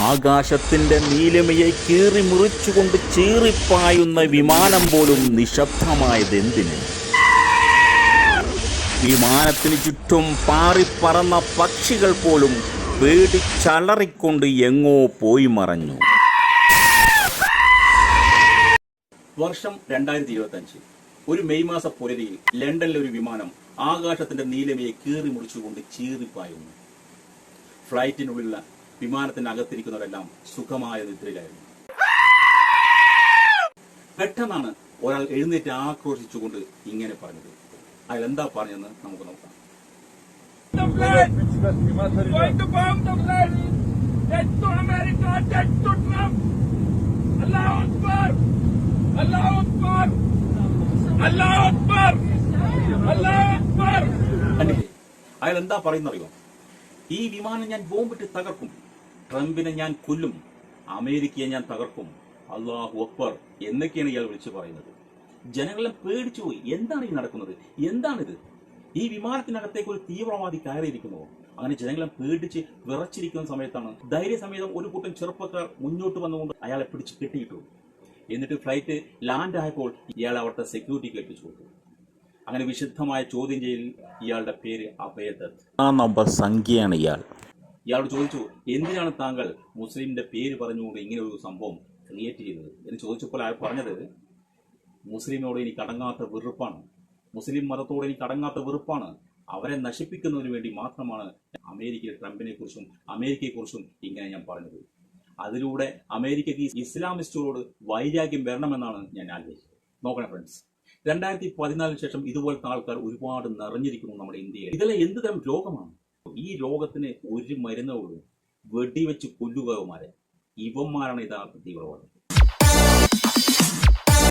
ആകാശത്തിന്റെ നീലിമയെ കീറി മുറിച്ചുകൊണ്ട് ചീറിപ്പായുന്ന വിമാനം പോലും നിശബ്ദമായതെന്തിന്? വിമാനത്തിന് ചുറ്റും പാറിപ്പറന്ന പക്ഷികൾ പോലും പേടിച്ചലറിക്കൊണ്ട് എങ്ങോ പോയി മറഞ്ഞു. വർഷം 2025. ഒരു മെയ് മാസ പുലരിയിൽ ലണ്ടനിലെ ഒരു വിമാനം ആകാശത്തിന്റെ നീലിമയെ കീറി മുറിച്ചുകൊണ്ട് ചീറിപ്പായുന്നു. ഫ്ലൈറ്റിനുള്ളിലുള്ള വിമാനത്തിനകത്തിരിക്കുന്നവരെല്ലാം സുഖമായ നിദ്രയിലായിരുന്നു. പെട്ടെന്നാണ് ഒരാൾ എഴുന്നേറ്റ് ആക്രോശിച്ചുകൊണ്ട് ഇങ്ങനെ പറഞ്ഞത്. അയാൾ എന്താ പറഞ്ഞതെന്ന് നമുക്ക് നോക്കാം. അയാൾ എന്താ പറയുന്നറിയോ? ഈ വിമാനം ഞാൻ ബോംബിട്ട് തകർക്കും, ട്രംപിനെ ഞാൻ കൊല്ലും, അമേരിക്കയെ ഞാൻ തകർക്കും, അല്ലാഹു അക്ബർ എന്നൊക്കെയാണ് ഇയാൾ വിളിച്ചു പറയുന്നത്. ജനങ്ങളെ പേടിച്ചു പോയി. എന്താണ് ഈ നടക്കുന്നത്? എന്താണിത്? ഈ വിമാനത്തിനകത്തേക്ക് ഒരു തീവ്രവാദി കയറിയിരിക്കുന്നു. അങ്ങനെ ജനങ്ങളെ പേടിച്ച് വിറച്ചിരിക്കുന്ന സമയത്താണ് ധൈര്യസമേതം ഒരു കൂട്ടം ചെറുപ്പക്കാർ മുന്നോട്ട് വന്നുകൊണ്ട് അയാളെ പിടിച്ച് കെട്ടിയിട്ടു. എന്നിട്ട് ഫ്ലൈറ്റ് ലാൻഡ് ആയപ്പോൾ ഇയാൾ അവിടുത്തെ സെക്യൂരിറ്റിക്ക് ഏൽപ്പിച്ചു കൊടുത്തു. അങ്ങനെ വിശുദ്ധമായ ചോദ്യം ചെയ്യലിൽ ഇയാളുടെ പേര് അഭയദത്ത്. ആ നമ്പർ സംഖ്യയാണ് ഇയാൾ. ഇയാളോട് ചോദിച്ചു, എന്തിനാണ് താങ്കൾ മുസ്ലിമിന്റെ പേര് പറഞ്ഞുകൊണ്ട് ഇങ്ങനെ ഒരു സംഭവം ക്രിയേറ്റ് ചെയ്തത് എന്ന് ചോദിച്ചപ്പോൾ അയാൾ പറഞ്ഞത്, മുസ്ലിമിനോട് എനിക്ക് അടങ്ങാത്ത വെറുപ്പാണ്, മുസ്ലിം മതത്തോട് എനിക്ക് അടങ്ങാത്ത വെറുപ്പാണ്, അവരെ നശിപ്പിക്കുന്നതിന് വേണ്ടി മാത്രമാണ് അമേരിക്കയിൽ ട്രംപിനെ കുറിച്ചും അമേരിക്കയെക്കുറിച്ചും ഇങ്ങനെ ഞാൻ പറഞ്ഞത്. അതിലൂടെ അമേരിക്കയ്ക്ക് ഇസ്ലാമിസ്റ്റുകളോട് വൈരാഗ്യം വരണമെന്നാണ് ഞാൻ ആഗ്രഹിച്ചത്. നോക്കണം ഫ്രണ്ട്സ്, 2014 ശേഷം ഇതുപോലത്തെ ആൾക്കാർ ഒരുപാട് നിറഞ്ഞിരിക്കുന്നു നമ്മുടെ ഇന്ത്യയിൽ. ഇതെല്ലാം എന്ത് തരം രോഗമാണ്? ഈ രോഗത്തിന് ഒരു മരുന്നേ ഉള്ളൂ, വെടിവെച്ച് കൊല്ലുകമാരെ. ഇവന്മാരാണ് യഥാർത്ഥ തീവ്രവാദം.